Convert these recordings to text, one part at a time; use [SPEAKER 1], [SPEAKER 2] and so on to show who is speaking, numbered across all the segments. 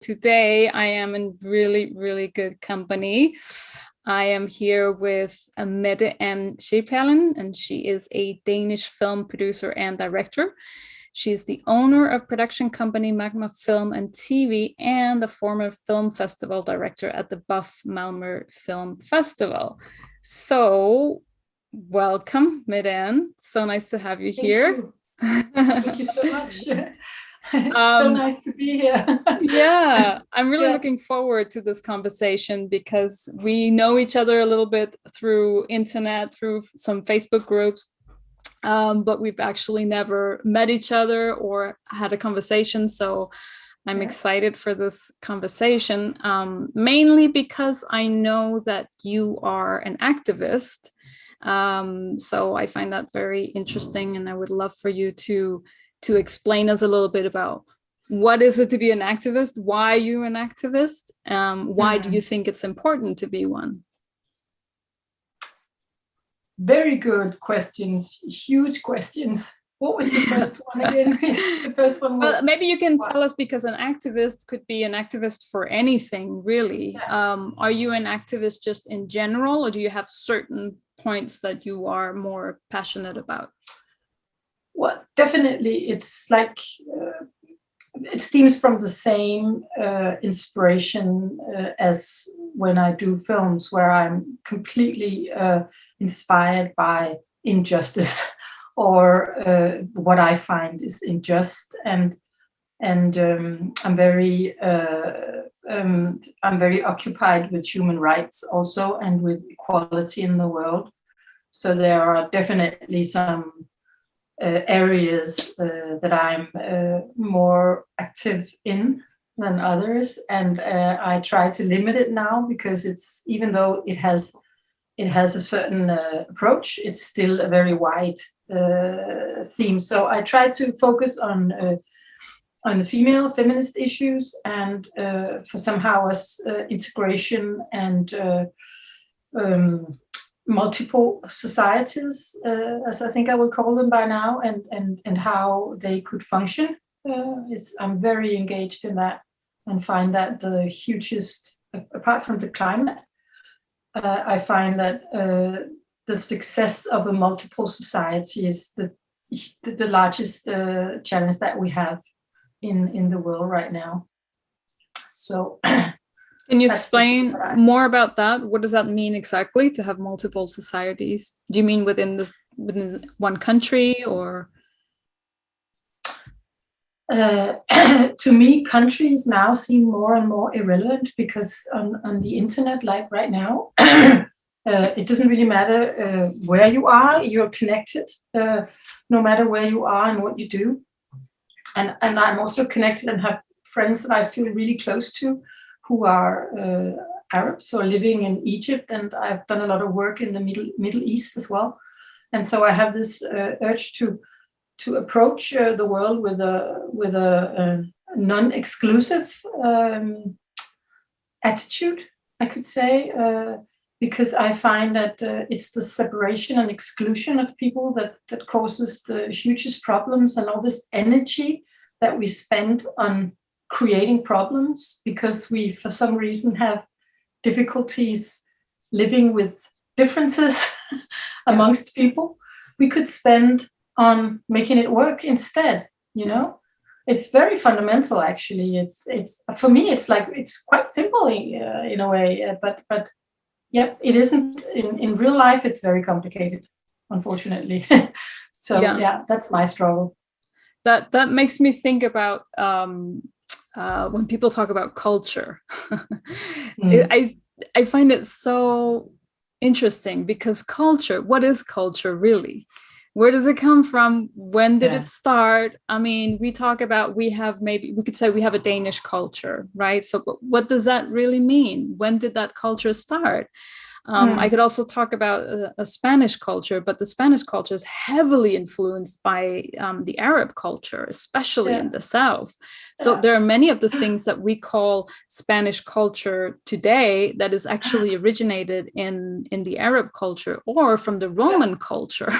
[SPEAKER 1] Today I am in really, really good company. I am here with Mette-Ann Schepelern, and she is a Danish film producer and director. She's the owner of production company Magma Film and TV and the former film festival director at the BUFF Malmo Film Festival. So welcome, Mette-Ann. So nice to have you here.
[SPEAKER 2] Thank you so much. So nice to be here.
[SPEAKER 1] Yeah, I'm really looking forward to this conversation because we know each other a little bit through internet, through some Facebook groups, but we've actually never met each other or had a conversation. So I'm excited for this conversation, mainly because I know that you are an activist. So I find that very interesting, and I would love for you to explain us a little bit about what is it to be an activist, why you're an activist, why do you think it's important to be one?
[SPEAKER 2] Very good questions, huge questions. What was the first one again? The first one was...
[SPEAKER 1] Well, maybe you can tell us, because an activist could be an activist for anything, really. Are you an activist just in general, or do you have certain points that you are more passionate about?
[SPEAKER 2] Well, definitely, it's like it stems from the same inspiration as when I do films, where I'm completely inspired by injustice or what I find is unjust, and I'm very occupied with human rights also, and with equality in the world. So there are definitely some areas that I'm more active in than others, and I try to limit it now, because it's, even though it has a certain approach, it's still a very wide theme. So I try to focus on the female feminist issues, and for somehow as integration and multiple societies, as I think I will call them by now, and how they could function. I'm very engaged in that, and find that the hugest, apart from the climate, I find that the success of a multiple society is the largest challenge that we have in the world right now. So
[SPEAKER 1] can you explain more about that? What does that mean exactly, to have multiple societies? Do you mean within one country, or?
[SPEAKER 2] To me, countries now seem more and more irrelevant, because on the internet, like right now, it doesn't really matter where you are, you're connected, no matter where you are and what you do. And I'm also connected and have friends that I feel really close to, who are Arabs or living in Egypt, and I've done a lot of work in the Middle East as well. And so I have this urge to approach the world with a non-exclusive attitude, I could say, because I find that it's the separation and exclusion of people that causes the hugest problems, and all this energy that we spend on creating problems, because we, for some reason, have difficulties living with differences amongst people. We could spend on making it work instead. It's very fundamental, actually. It's for me, it's quite simple in a way, but yeah, it isn't in real life. It's very complicated, unfortunately. So yeah, that's my struggle.
[SPEAKER 1] That makes me think about when people talk about culture. I find it so interesting, because culture, what is culture really? Where does it come from? When did it start? I mean, we talk about, we could say we have a Danish culture, right? So what does that really mean? When did that culture start? I could also talk about a Spanish culture, but the Spanish culture is heavily influenced by the Arab culture, especially in the South. So there are many of the things that we call Spanish culture today that is actually originated in the Arab culture or from the Roman culture.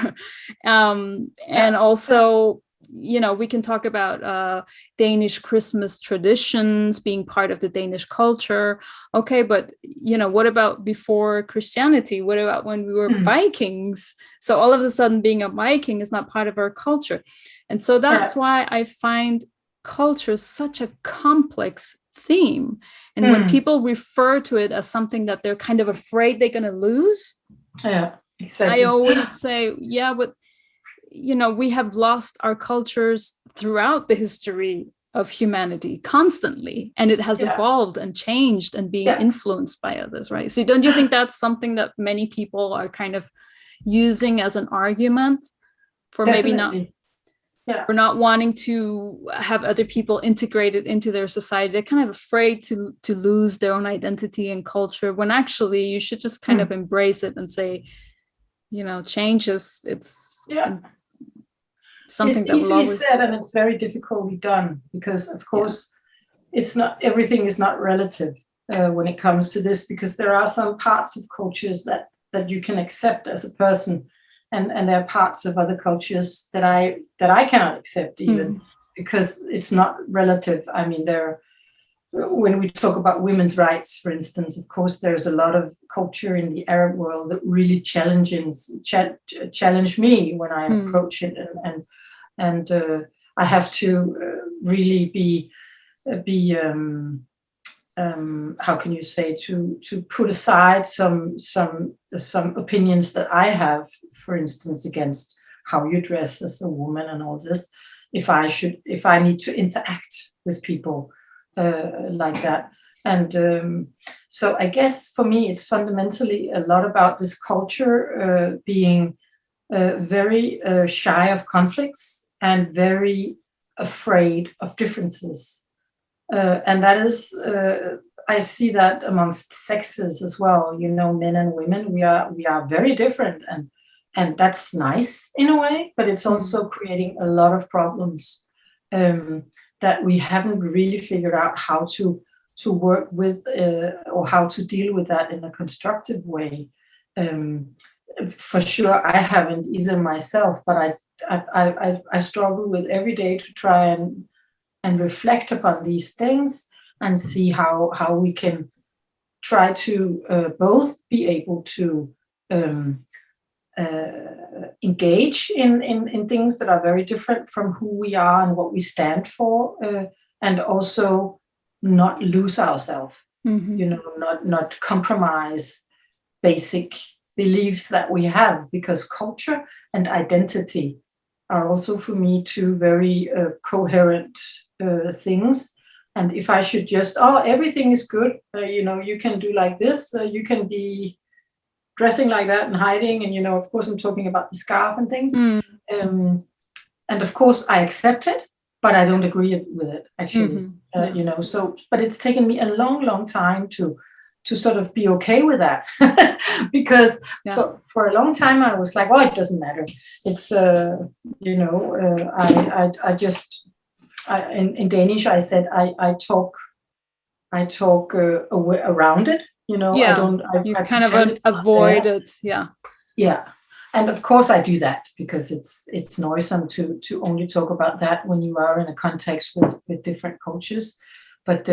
[SPEAKER 1] And also we can talk about Danish Christmas traditions being part of the Danish culture. Okay, but what about before Christianity? What about when we were Vikings? So all of a sudden being a Viking is not part of our culture. And so that's why I find culture such a complex theme. And when people refer to it as something that they're kind of afraid they're going to lose, exactly. I always say, but we have lost our cultures throughout the history of humanity constantly, and it has evolved and changed and being influenced by others, right? So don't you think that's something that many people are kind of using as an argument for
[SPEAKER 2] Definitely.
[SPEAKER 1] for not wanting to have other people integrated into their society? They're kind of afraid to lose their own identity and culture, when actually you should just kind of embrace it and say, change is something that will always...
[SPEAKER 2] It's easily said, and it's very difficultly done, because of course it's not, everything is not relative when it comes to this, because there are some parts of cultures that you can accept as a person, and there are parts of other cultures that I cannot accept even, because it's not relative. I mean, when we talk about women's rights, for instance, of course, there's a lot of culture in the Arab world that really challenge me when I approach it, and I have to really be how can you say, to put aside some opinions that I have, for instance, against how you dress as a woman and all this, if I need to interact with people like that. And so I guess for me, it's fundamentally a lot about this culture being very shy of conflicts and very afraid of differences. And that is, I see that amongst sexes as well. Men and women, we are very different, and that's nice in a way, but it's also creating a lot of problems that we haven't really figured out how to work with or how to deal with that in a constructive way. For sure, I haven't either myself, but I struggle with every day to try and reflect upon these things and see how we can try to both be able to engage in things that are very different from who we are and what we stand for, and also not lose ourselves, not compromise basic beliefs that we have, because culture and identity are also, for me, two very coherent things. And if I should just, everything is good, you can do like this, you can be dressing like that and hiding, and of course I'm talking about the scarf and things, and of course I accept it, but I don't agree with it, actually. So, but it's taken me a long time to sort of be okay with that, because for a long time I was like, it doesn't matter. It's in Danish I said I talk around it. I don't.
[SPEAKER 1] You kind of avoid it.
[SPEAKER 2] Yeah. And of course I do that because it's noisome to only talk about that when you are in a context with different cultures. But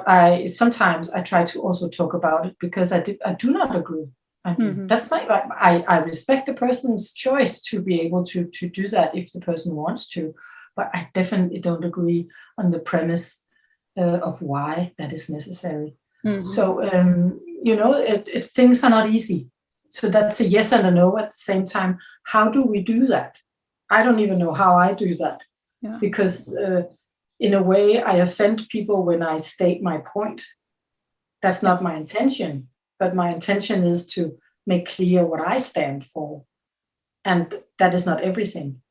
[SPEAKER 2] I sometimes try to also talk about it because I do not agree. I mean, that's I respect the person's choice to be able to do that if the person wants to, but I definitely don't agree on the premise of why that is necessary. So things are not easy. So that's a yes and a no at the same time. How do we do that? I don't even know how I do that, because in a way I offend people when I state my point. That's not my intention, but my intention is to make clear what I stand for, and that is not everything.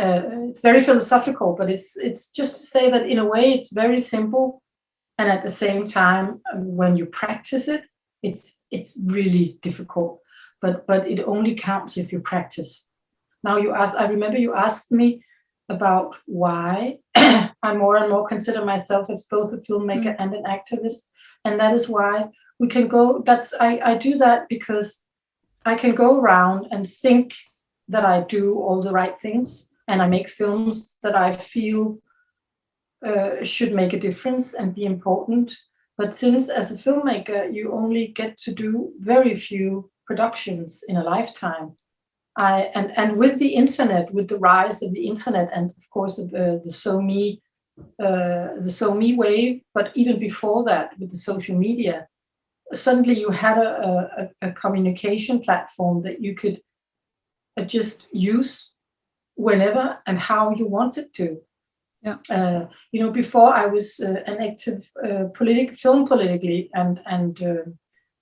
[SPEAKER 2] It's very philosophical, but it's just to say that in a way it's very simple, and at the same time when you practice it, it's really difficult, but it only counts if you practice. Now I remember you asked me about why I more and more consider myself as both a filmmaker and an activist, and that is why we can go. I do that because I can go around and think that I do all the right things and I make films that I feel should make a difference and be important. But since as a filmmaker, you only get to do very few productions in a lifetime, and with the internet, with the rise of the internet, and of course the SoMe wave, but even before that, with the social media, suddenly you had a communication platform that you could just use whenever and how you wanted to.
[SPEAKER 1] Yeah.
[SPEAKER 2] Before I was an active politically, and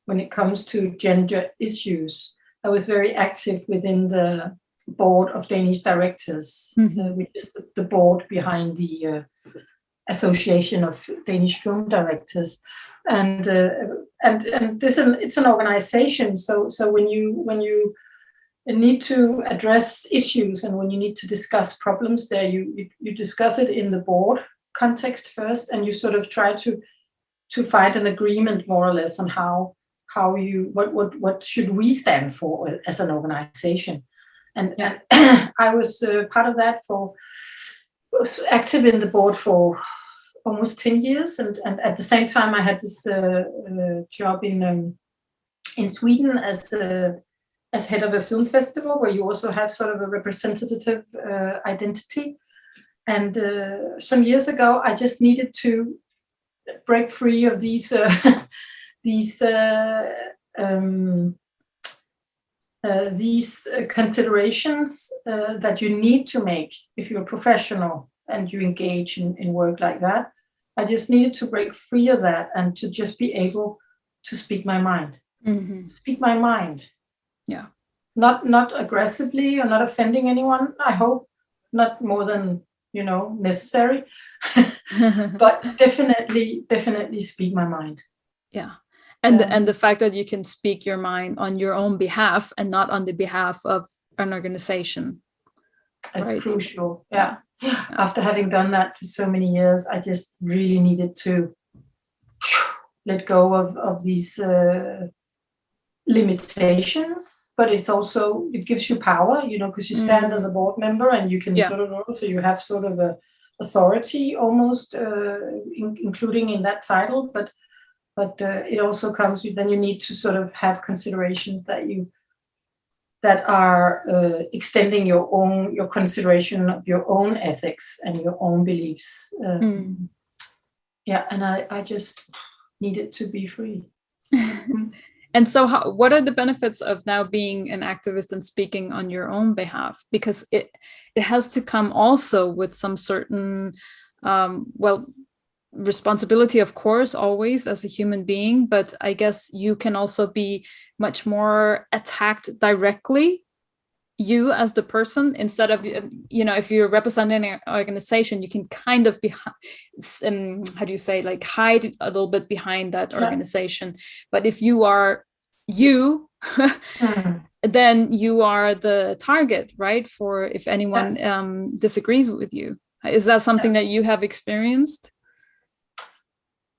[SPEAKER 2] when it comes to gender issues, I was very active within the board of Danish directors, which is the board behind the Association of Danish Film Directors, and this it's an organization. So when you need to address issues and when you need to discuss problems there, you discuss it in the board context first, and you sort of try to find an agreement more or less on what should we stand for as an organization. And I was part of that was active in the board for almost 10 years, and at the same time I had this job in Sweden as head of a film festival, where you also have sort of a representative identity. And some years ago, I just needed to break free of these considerations that you need to make if you're a professional and you engage in work like that. I just needed to break free of that and to just be able to speak my mind. Speak my mind.
[SPEAKER 1] Yeah.
[SPEAKER 2] Not aggressively or not offending anyone. I hope not more than necessary, but definitely speak my mind.
[SPEAKER 1] Yeah. And the fact that you can speak your mind on your own behalf and not on the behalf of an organization.
[SPEAKER 2] It's right? Crucial. Yeah. After having done that for so many years, I just really needed to let go of these limitations, but it gives you power, because you stand as a board member and you can, so you have sort of a authority almost, including in that title, but it also comes with, then you need to sort of have considerations that are extending your consideration of your own ethics and your own beliefs. And I just needed to be free.
[SPEAKER 1] And so what are the benefits of now being an activist and speaking on your own behalf? Because it has to come also with some certain, responsibility, of course, always as a human being, but I guess you can also be much more attacked directly, you as the person, instead of, if you're representing an organization, you can kind of be, hide a little bit behind that organization. But if you are then you are the target, right? For if anyone disagrees with you. Is that something that you have experienced?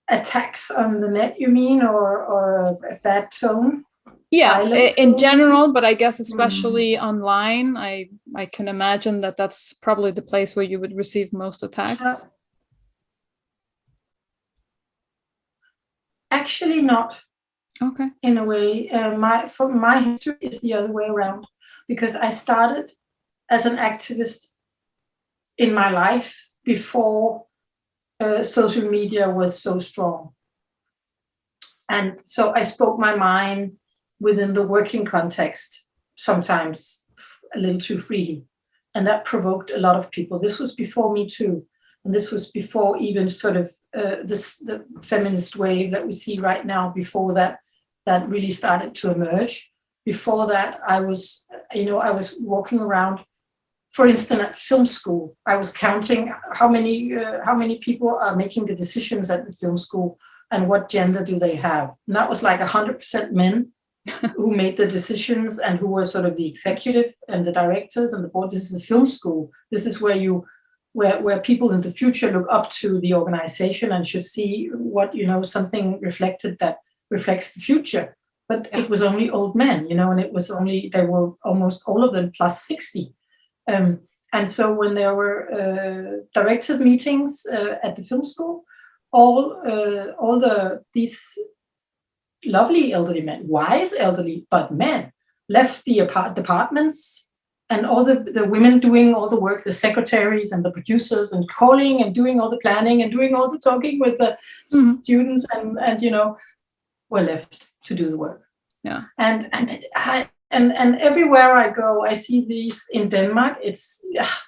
[SPEAKER 2] Attacks on the net, you mean, or a bad tone?
[SPEAKER 1] Yeah, in general, but I guess especially online, I can imagine that that's probably the place where you would receive most attacks.
[SPEAKER 2] Actually not.
[SPEAKER 1] Okay.
[SPEAKER 2] In a way, my history is the other way around, because I started as an activist in my life before social media was so strong. And so I spoke my mind within the working context, sometimes a little too freely. And that provoked a lot of people. This was before Metoo. And this was before even sort of the feminist wave that we see right now. Before that really started to emerge. Before that, I was walking around, for instance, at film school. I was counting how many people are making the decisions at the film school and what gender do they have. And that was like 100% men who made the decisions and who were sort of the executive and the directors and the board. This is a film school. This is where people in the future look up to the organization and should see what, something reflected that reflects the future. but it was only old men, and it was only, they were almost all of them plus 60. And so when there were directors meetings at the film school, all these lovely elderly men, wise elderly, but men, left the departments, and all the women doing all the work, the secretaries and the producers, and calling and doing all the planning and doing all the talking with the students, and were left to do the work.
[SPEAKER 1] Yeah.
[SPEAKER 2] And everywhere I go, I see these in Denmark.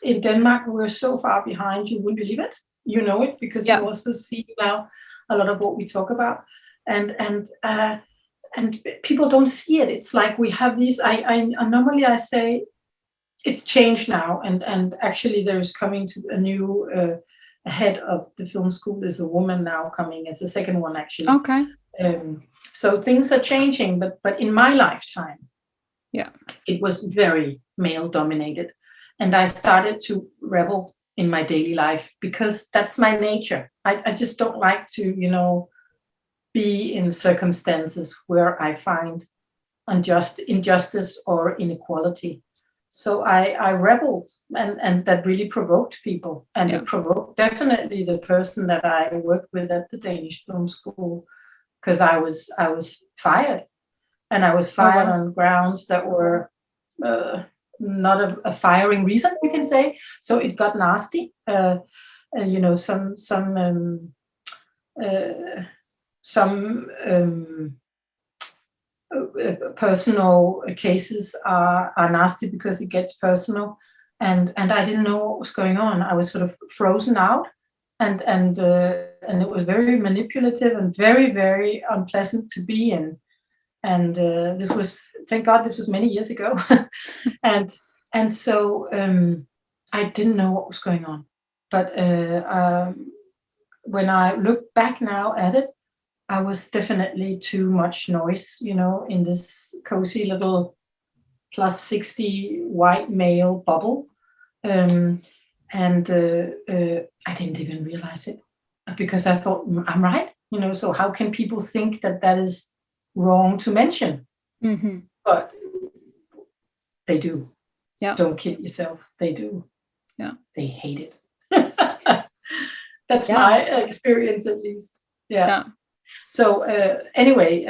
[SPEAKER 2] In Denmark, we're so far behind, you wouldn't believe it. You know it, because you also see now a lot of what we talk about. And people don't see it. It's like we have these, I normally I say it's changed now, and actually there's coming to a new head of the film school. There's a woman now coming. It's the second one, actually.
[SPEAKER 1] Okay.
[SPEAKER 2] So things are changing, but in my lifetime, it was very male dominated, and I started to rebel in my daily life, because that's my nature. I just don't like to, be in circumstances where I find injustice or inequality. So I rebelled, and that really provoked people, and it provoked definitely the person that I worked with at the Danish Film School, because I was fired, and I was fired on grounds that were not a firing reason, you can say. So it got nasty. Some personal cases are nasty because it gets personal, and I didn't know what was going on. I was sort of frozen out, and it was very manipulative and very, very unpleasant to be in. And this was, thank God, this was many years ago, and so I didn't know what was going on. But when I look back now at it, I was definitely too much noise, in this cozy little plus 60 white male bubble. And I didn't even realize it, because I thought, I'm right, so how can people think that is wrong to mention?
[SPEAKER 1] Mm-hmm.
[SPEAKER 2] But they do.
[SPEAKER 1] Yeah.
[SPEAKER 2] Don't kid yourself. They do.
[SPEAKER 1] Yeah.
[SPEAKER 2] They hate it. That's my experience, at least. Yeah. So anyway,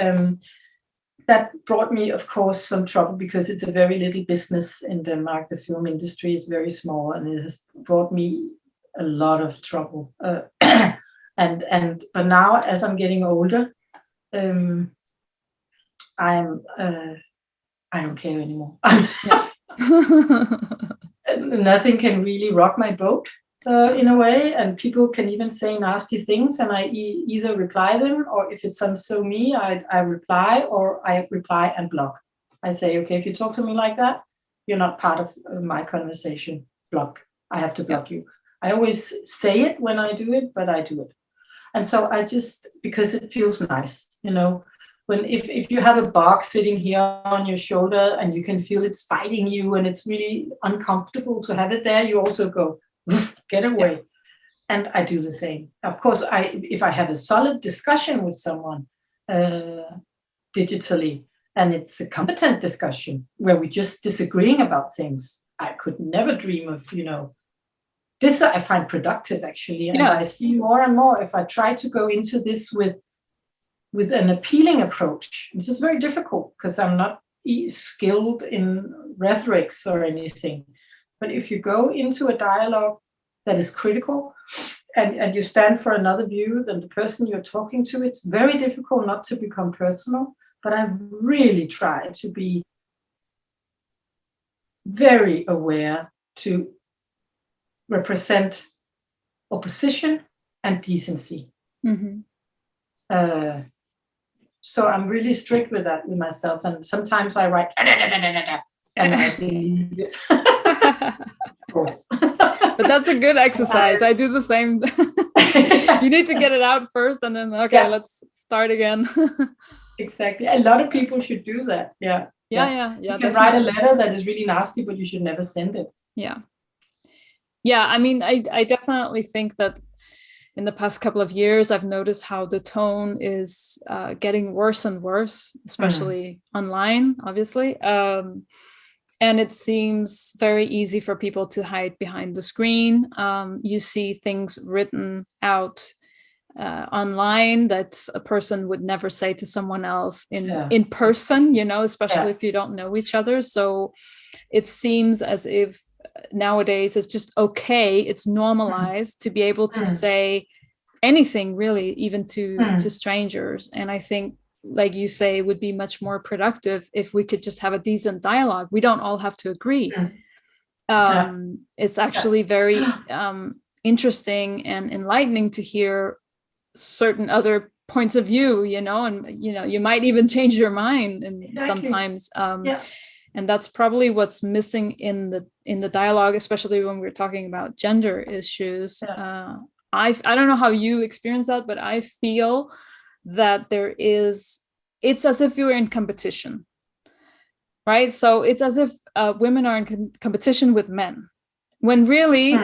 [SPEAKER 2] that brought me, of course, some trouble, because it's a very little business in Denmark. The film industry is very small, and it has brought me a lot of trouble. But now, as I'm getting older, I don't care anymore. Nothing can really rock my boat. In a way, and people can even say nasty things, and I either reply them, or if it's so me, I reply, or I reply and block. I say, okay, if you talk to me like that, you're not part of my conversation. Block. I have to block you. I always say it when I do it, but I do it. And so I just, because it feels nice, when if you have a bug sitting here on your shoulder and you can feel it biting you, and it's really uncomfortable to have it there, you also go, get away. Yeah. And I do the same. Of course, if I have a solid discussion with someone digitally, and it's a competent discussion where we're just disagreeing about things, I could never dream of, this I find productive, actually. And I see more and more, if I try to go into this with an appealing approach, it's just very difficult, because I'm not skilled in rhetorics or anything. But if you go into a dialogue that is critical, and you stand for another view than the person you're talking to, it's very difficult not to become personal. But I really try to be very aware to represent opposition and decency.
[SPEAKER 1] Mm-hmm.
[SPEAKER 2] So I'm really strict with that with myself. And sometimes I write, and I believe it. Of course.
[SPEAKER 1] But that's a good exercise. I do the same. You need to get it out first, and then let's start again.
[SPEAKER 2] Exactly. A lot of people should do that. Yeah. You can write a letter that is really nasty, but you should never send it.
[SPEAKER 1] Yeah. I mean, I definitely think that in the past couple of years, I've noticed how the tone is getting worse and worse, especially online, obviously. And it seems very easy for people to hide behind the screen. You see things written out online that a person would never say to someone else in person, you know, especially if you don't know each other. So it seems as if nowadays it's just okay, it's normalized to be able to say anything, really, even to strangers. And I think, like you say, it would be much more productive if we could just have a decent dialogue. We don't all have to agree. It's actually very interesting and enlightening to hear certain other points of view, you know, and you know, you might even change your mind and sometimes and that's probably what's missing in the dialogue, especially when we're talking about gender issues. I don't know how you experience that, but I feel that it's as if you're in competition, right? So it's as if women are in competition with men, when really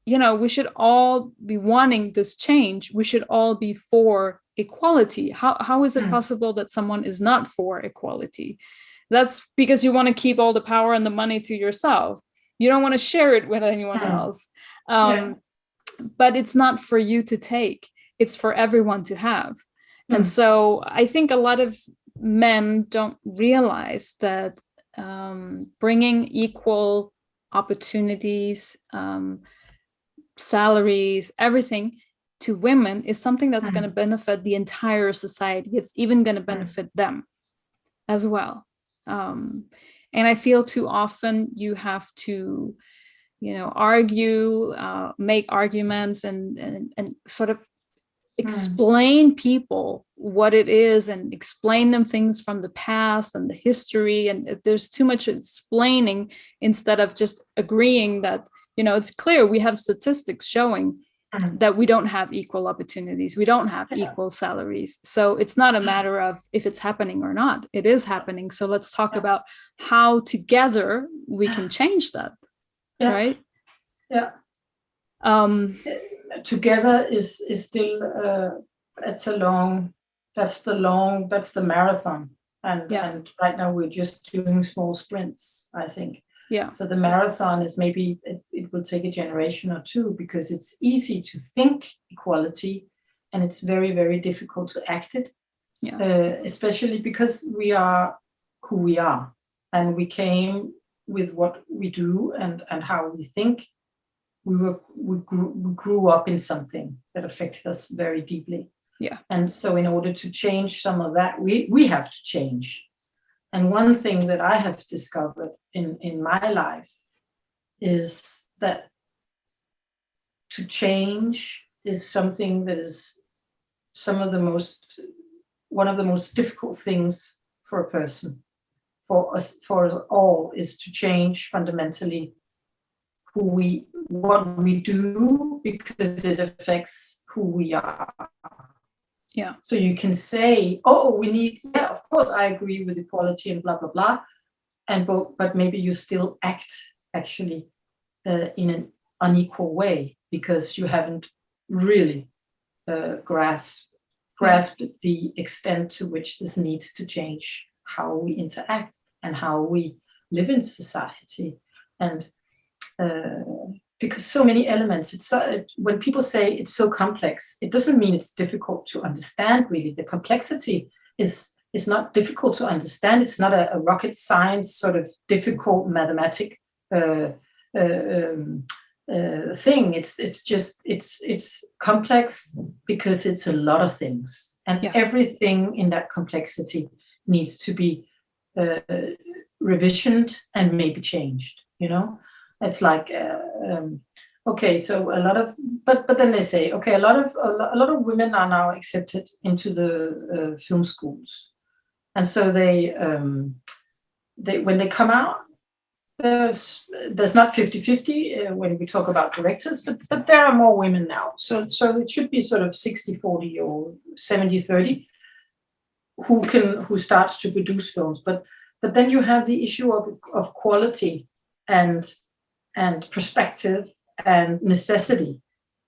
[SPEAKER 1] you know, we should all be wanting this change. We should all be for equality. How is it possible that someone is not for equality? That's because you want to keep all the power and the money to yourself. You don't want to share it with anyone else. But it's not for you to take. It's for everyone to have. And so I think a lot of men don't realize that bringing equal opportunities, salaries, everything to women is something that's going to benefit the entire society. It's even going to benefit them as well. And I feel too often you have to, you know, argue, make arguments and sort of explain people what it is and explain them things from the past and the history. And there's too much explaining instead of just agreeing that, you know, it's clear we have statistics showing that we don't have equal opportunities. We don't have equal salaries. So it's not a matter of if it's happening or not. It is happening. So let's talk about how together we can change that. Right?
[SPEAKER 2] Yeah. Together is still that's the marathon. And right now we're just doing small sprints, I think. So the marathon is maybe it will take a generation or two, because it's easy to think equality and it's very, very difficult to act it. Especially because we are who we are and we came with what we do and how we think. We grew up in something that affected us very deeply. And so in order to change some of that, we have to change. And one thing that I have discovered in my life is that to change is something that is one of the most difficult things for a person, for us all, is to change fundamentally what we do, because it affects who we are. So you can say, oh, we need, of course, I agree with equality and blah, blah, blah. But maybe you still act actually in an unequal way, because you haven't really grasped the extent to which this needs to change how we interact and how we live in society. And because so many elements, when people say it's so complex, it doesn't mean it's difficult to understand, really. The complexity is not difficult to understand. It's not a rocket science sort of difficult mathematic thing. It's complex because it's a lot of things, and everything in that complexity needs to be revisioned and maybe changed, you know. It's like okay, so a lot of, but then they say, okay, a lot of women are now accepted into the film schools, and so they when they come out, there's not 50-50 when we talk about directors, but there are more women now, so it should be sort of 60-40 or 70-30 who starts to produce films, but then you have the issue of quality and perspective and necessity.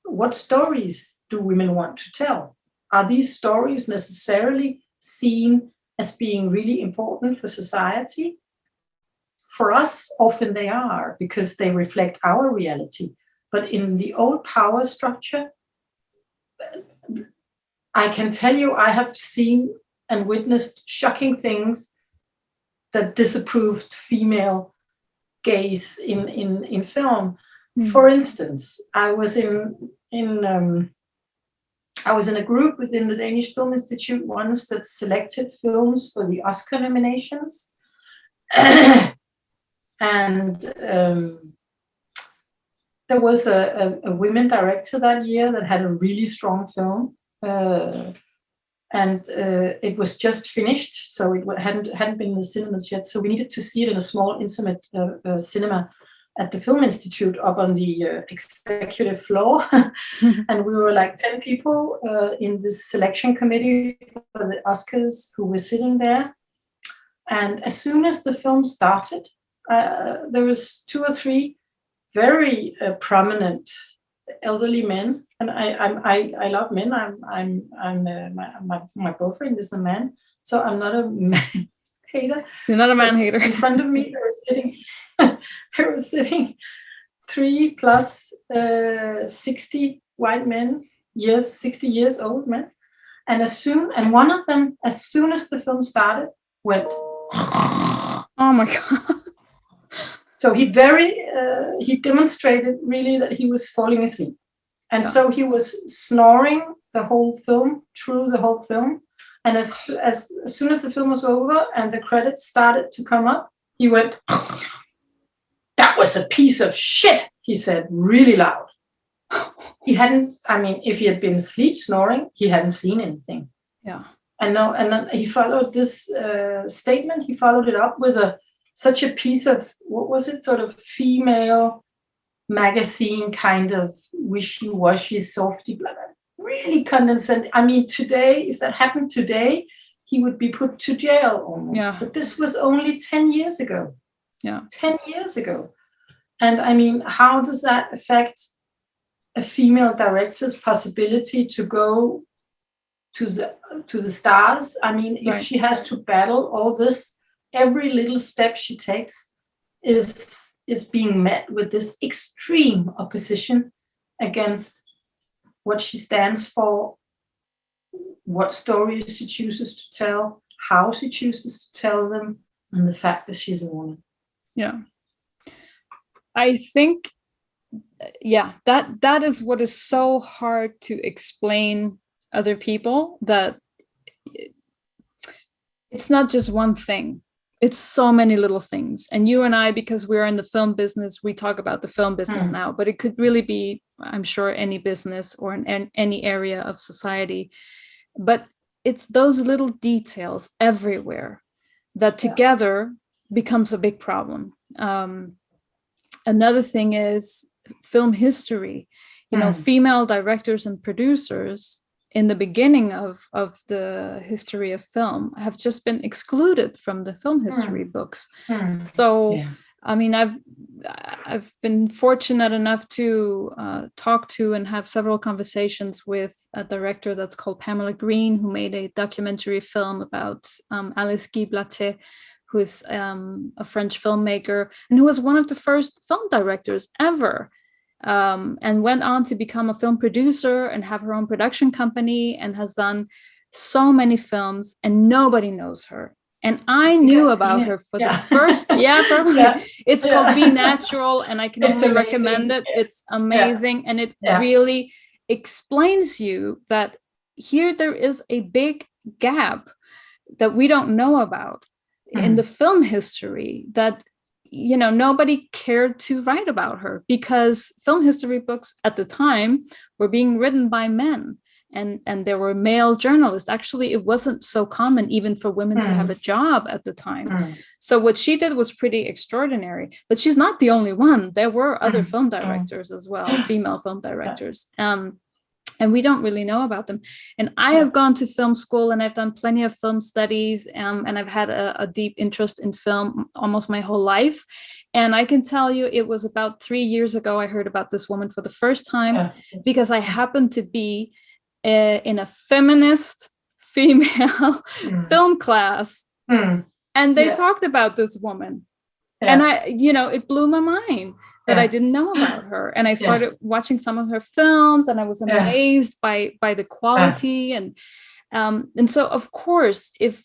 [SPEAKER 2] what stories do women want to tell? Are these stories necessarily seen as being really important for society? For us, often they are, because they reflect our reality. But in the old power structure, I can tell you, I have seen and witnessed shocking things that disapproved female gaze in film. For instance, I was in a group within the Danish Film Institute once that selected films for the Oscar nominations, and there was a women director that year that had a really strong film, and it was just finished, so it hadn't been in the cinemas yet. So we needed to see it in a small, intimate cinema at the Film Institute up on the executive floor. And we were like 10 people in this selection committee for the Oscars who were sitting there. And as soon as the film started, there was 2 or 3 very prominent elderly men. And I love men. My boyfriend is a man, so I'm not a man hater.
[SPEAKER 1] You're not a man hater.
[SPEAKER 2] In front of me, they were sitting 3 plus 60 white men, 60 years old men, and one of them, as soon as the film started, went.
[SPEAKER 1] Oh my God!
[SPEAKER 2] So he demonstrated really that he was falling asleep, and so he was snoring through the whole film. And as soon as the film was over and the credits started to come up, he went. That was a piece of shit, he said really loud. He hadn't, if he had been asleep snoring, he hadn't seen anything.
[SPEAKER 1] Yeah.
[SPEAKER 2] And then he followed this statement, he followed it up with such a piece of, what was it, sort of female magazine kind of wishy-washy, softy, blah, blah, really condescending. Today, if that happened today, he would be put to jail almost.
[SPEAKER 1] Yeah.
[SPEAKER 2] But this was only 10 years ago.
[SPEAKER 1] Yeah.
[SPEAKER 2] 10 years ago. And how does that affect a female director's possibility to go to the stars? If she has to battle all this, every little step she takes is being met with this extreme opposition against what she stands for, what stories she chooses to tell, how she chooses to tell them, and the fact that she's a woman.
[SPEAKER 1] Yeah. I think, that is what is so hard to explain other people, that it's not just one thing. It's so many little things. And you and I, because we're in the film business, we talk about the film business now, but it could really be, I'm sure, any business or in any area of society. But it's those little details everywhere that together becomes a big problem. Another thing is film history. Female directors and producers in the beginning of the history of film have just been excluded from the film history books. So, I've been fortunate enough to talk to and have several conversations with a director that's called Pamela Green, who made a documentary film about Alice Guy Blatte, who is a French filmmaker and who was one of the first film directors ever, and went on to become a film producer and have her own production company and has done so many films, and nobody knows her. And I knew about her for the first, it's called Be Natural, and I can only recommend it. It's amazing. And it really explains you that here there is a big gap that we don't know about in the film history, that nobody cared to write about her, because film history books at the time were being written by men, and there were male journalists. Actually, it wasn't so common even for women to have a job at the time. So what she did was pretty extraordinary, but she's not the only one. There were other film directors as well, female film directors. And we don't really know about them. And I have gone to film school, and I've done plenty of film studies, and I've had a deep interest in film almost my whole life. And I can tell you, it was about 3 years ago I heard about this woman for the first time, because I happened to be in a feminist female film class, and they talked about this woman. And it blew my mind that I didn't know about her. And I started watching some of her films, and I was amazed by the quality. And so, of course, if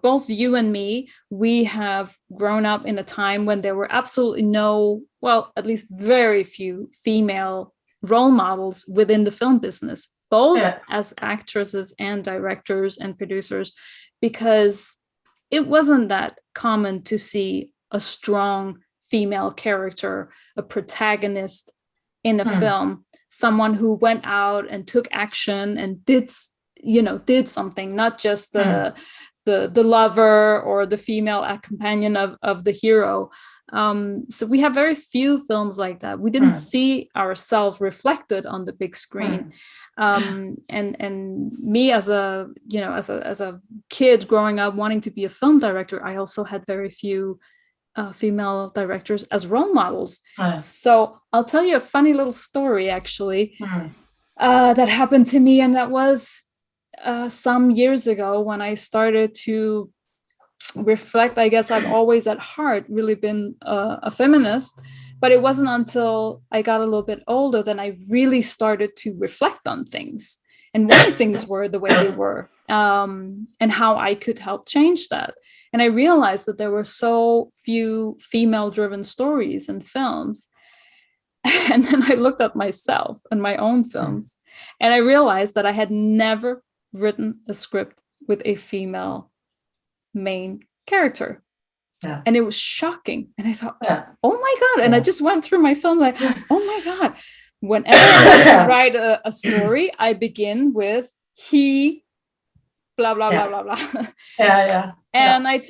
[SPEAKER 1] both you and me, we have grown up in a time when there were absolutely no, well, at least very few female role models within the film business, both as actresses and directors and producers, because it wasn't that common to see a strong female character, a protagonist in a film, someone who went out and took action and did something, not just the lover or the female companion of the hero. So we have very few films like that. We didn't see ourselves reflected on the big screen. And me as a kid growing up wanting to be a film director, I also had very few female directors as role models. So I'll tell you a funny little story, actually, that happened to me, and that was some years ago when I started to reflect. I guess I've always at heart really been a feminist, but it wasn't until I got a little bit older that I really started to reflect on things and why things were the way they were, and how I could help change that. And I realized that there were so few female-driven stories in films. And then I looked at myself and my own films, and I realized that I had never written a script with a female main character. And it was shocking. And I thought, oh my God. And I just went through my film like, oh my God. Whenever I want to write a story, I begin with he, blah, blah, blah, blah, blah. And I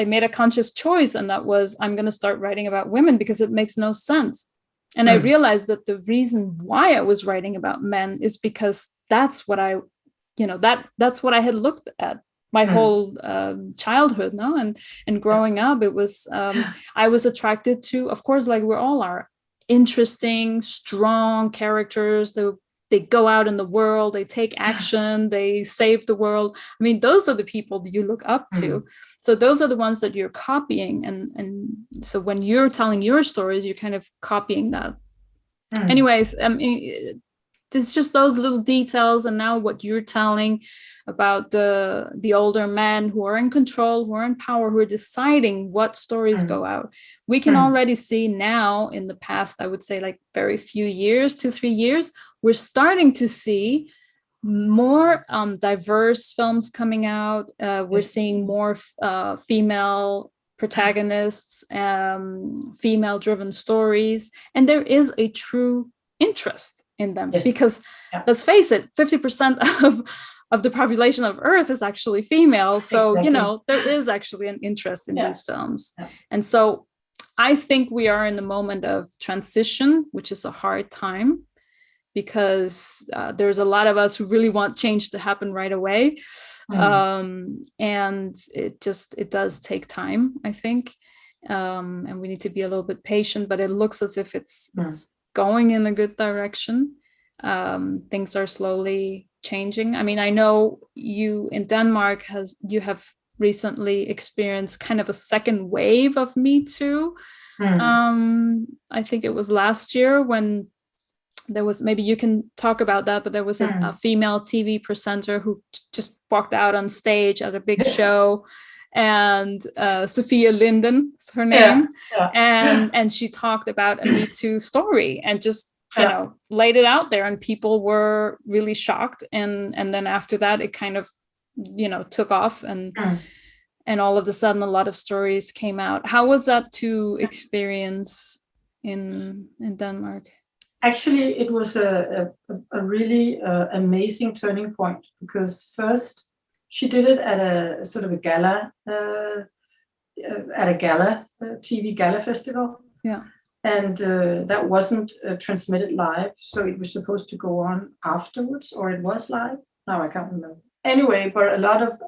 [SPEAKER 1] made a conscious choice, and that was, I'm going to start writing about women because it makes no sense. And I realized that the reason why I was writing about men is because that's what that's what I had looked at my whole childhood, and growing up. It was I was attracted to, of course, like we all are, interesting, strong characters. They go out in the world, they take action, they save the world. I mean, those are the people that you look up to. So those are the ones that you're copying. And so when you're telling your stories, you're kind of copying that. Anyways, it's just those little details. And now what you're telling about the older men who are in control, who are in power, who are deciding what stories go out. We can already see now, in the past, I would say like very few years, 2-3 years, we're starting to see more diverse films coming out. We're seeing more female protagonists, female-driven stories, and there is a true interest in them, because let's face it, 50% of the population of Earth is actually female. So, there is actually an interest in these films. And so I think we are in the moment of transition, which is a hard time, because there's a lot of us who really want change to happen right away. And it does take time, I think. And we need to be a little bit patient, but it looks as if it's going in a good direction. Things are slowly changing. I mean, I know you in Denmark have recently experienced kind of a second wave of Me Too. I think it was last year when there was, maybe you can talk about that, but there was a female TV presenter who just walked out on stage at a big show, and Sophia Linden is her name, and she talked about a Me Too story and just laid it out there, and people were really shocked, and then after that it kind of took off, and all of a sudden a lot of stories came out. How was that to experience in Denmark?
[SPEAKER 2] Actually, it was a really amazing turning point, because first she did it at a sort of a gala, TV gala festival. And that wasn't transmitted live, so it was supposed to go on afterwards, or it was live. No, I can't remember. Anyway, but a lot of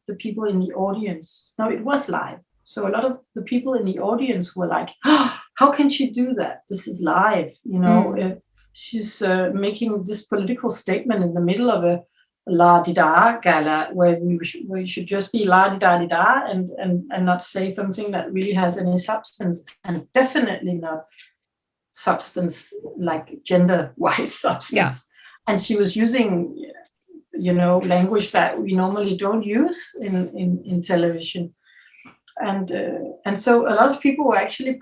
[SPEAKER 2] the people in the audience, no, it was live. So a lot of the people in the audience were like, oh, how can she do that? This is live, you know. She's making this political statement in the middle of a la-di-da gala where we should just be la-di-da-di-da and not say something that really has any substance, and definitely not substance like gender-wise substance. Yeah. And she was using, you know, language that we normally don't use in television. And so a lot of people were actually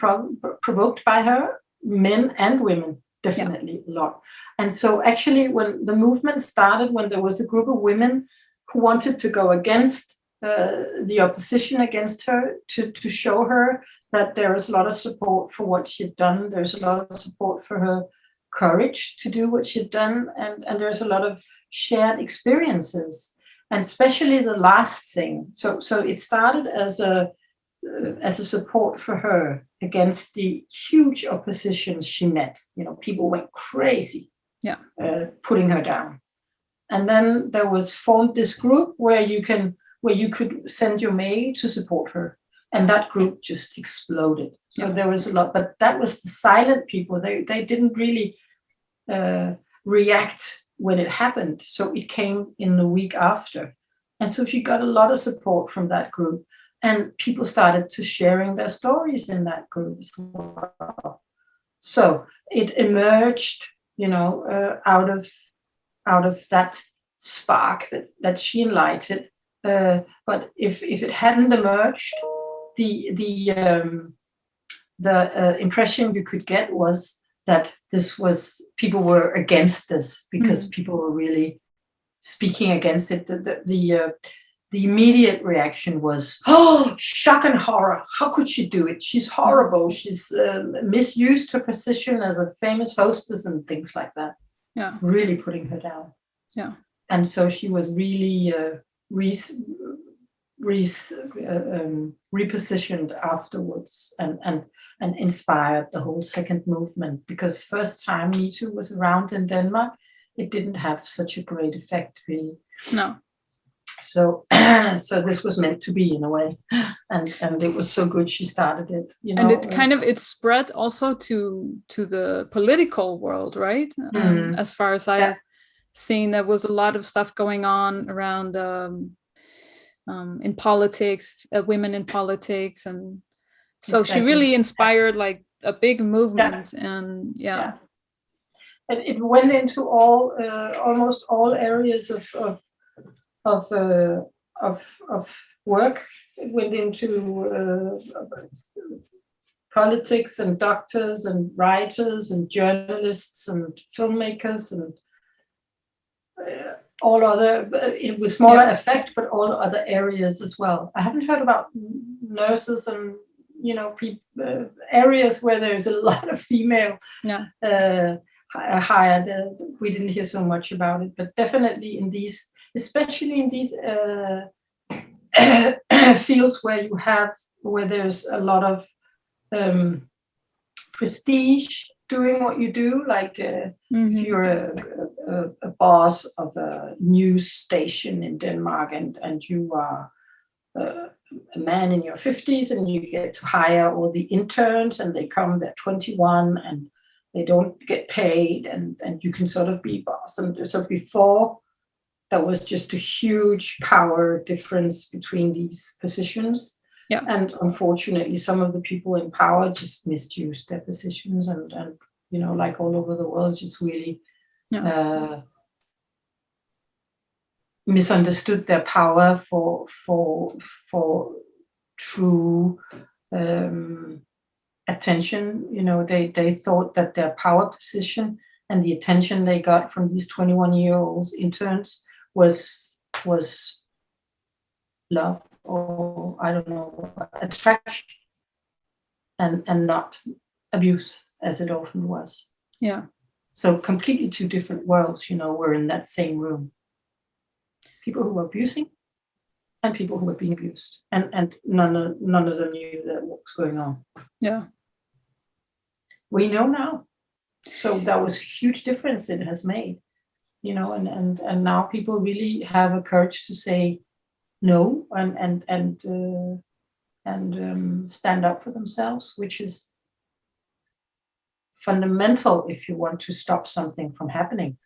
[SPEAKER 2] provoked by her, men and women, definitely a lot. And so actually when the movement started, when there was a group of women who wanted to go against the opposition against her, to show her that there is a lot of support for what she'd done, there's a lot of support for her courage to do what she'd done, and there's a lot of shared experiences, and especially the last thing. So it started as a support for her against the huge opposition she met. You know, people went crazy, putting her down. And then there was formed this group where you could send your mail to support her, and that group just exploded. So there was a lot, but that was the silent people. They didn't really react when it happened. So it came in the week after, and so she got a lot of support from that group. And people started to sharing their stories in that group as well. So it emerged, you know, out of that spark that she enlightened. But if it hadn't emerged, the impression you could get was that people were against this because people were really speaking against it. The immediate reaction was, oh, shock and horror. How could she do it? She's horrible. She's misused her position as a famous hostess and things like that. Yeah. Really putting her down. Yeah. And so she was really repositioned afterwards and inspired the whole second movement, because first time Metoo was around in Denmark, it didn't have such a great effect, really. No. So this was meant to be, in a way, and it was so good she started it, you know. And it spread also to the political world, right? As far as I've seen, there was a lot of stuff going on around in politics, women in politics, and so she really inspired like a big movement, and and it went into almost all areas of work. It went into politics and doctors and writers and journalists and filmmakers and all other, with smaller effect, but all other areas as well. I haven't heard about nurses and, you know, areas where there's a lot of female hired. We didn't hear so much about it, but definitely in these, especially in these fields where there's a lot of prestige doing what you do, like if you're a boss of a news station in Denmark and you are a man in your 50s and you get to hire all the interns and they're 21 and they don't get paid and you can sort of be boss. And so before, there was just a huge power difference between these positions. Yeah. And unfortunately, some of the people in power just misused their positions and you know, like all over the world, just really misunderstood their power for true attention. You know, they thought that their power position and the attention they got from these 21-year-old interns was love, or I don't know, attraction, and not abuse, as it often was. Yeah. So completely two different worlds, you know, were in that same room. People who were abusing and people who were being abused. And none of them knew that what was going on. Yeah. We know now. So that was a huge difference it has made. You know, and now people really have a courage to say no and and stand up for themselves, which is fundamental if you want to stop something from happening.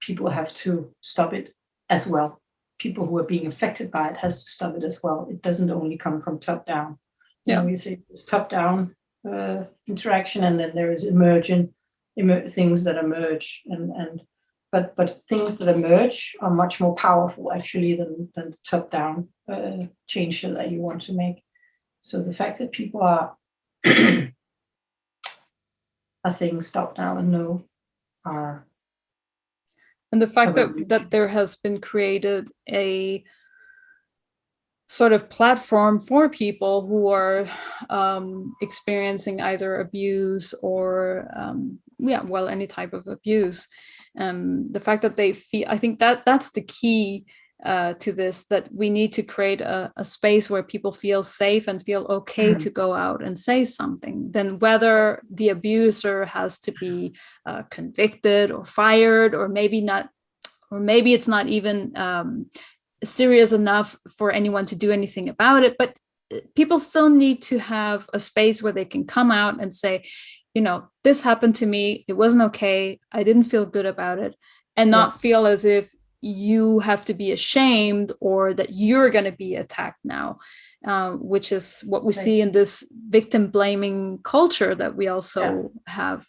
[SPEAKER 2] People have to stop it as well. People who are being affected by it has to stop it as well. It doesn't only come from top down. You know, you see it's top down interaction, and then there is emergent things that emerge, but things that emerge are much more powerful actually than the top down change that you want to make. So the fact that people are are saying stop now and no are,
[SPEAKER 1] and the fact that there has been created a sort of platform for people who are experiencing either abuse or any type of abuse. The fact that they feel, I think that's the key to this, that we need to create a space where people feel safe and feel okay to go out and say something. Then whether the abuser has to be convicted or fired, or maybe not, or maybe it's not even serious enough for anyone to do anything about it, but people still need to have a space where they can come out and say, you know, this happened to me, it wasn't okay, I didn't feel good about it, and not feel as if you have to be ashamed or that you're going to be attacked now, which is what we see in this victim blaming culture that we also have,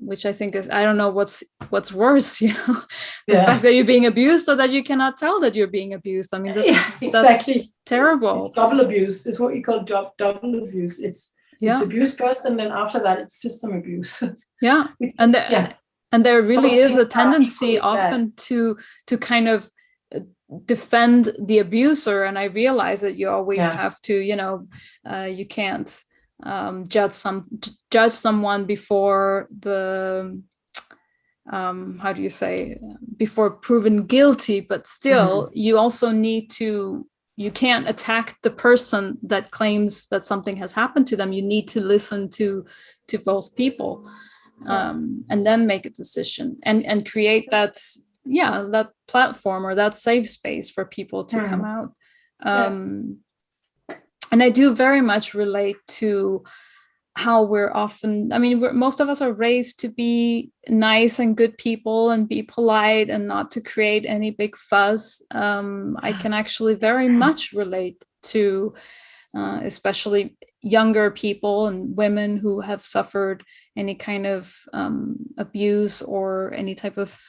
[SPEAKER 1] which I think is, I don't know what's worse, you know, the fact that you're being abused or that you cannot tell that you're being abused. I mean, that's terrible.
[SPEAKER 2] It's double abuse. It's what you call double abuse. It's abuse first, and then after that it's system abuse.
[SPEAKER 1] And there really is a tendency often to kind of defend the abuser, and I realize that you always have to, you know, you can't judge someone before the how do you say, before proven guilty, but still you also need to, you can't attack the person that claims that something has happened to them. You need to listen to both people, and then make a decision and create that platform or that safe space for people to come out. And I do very much relate to how we're often, I mean, most of us are raised to be nice and good people and be polite and not to create any big fuss. I can actually very much relate to especially younger people and women who have suffered any kind of abuse or any type of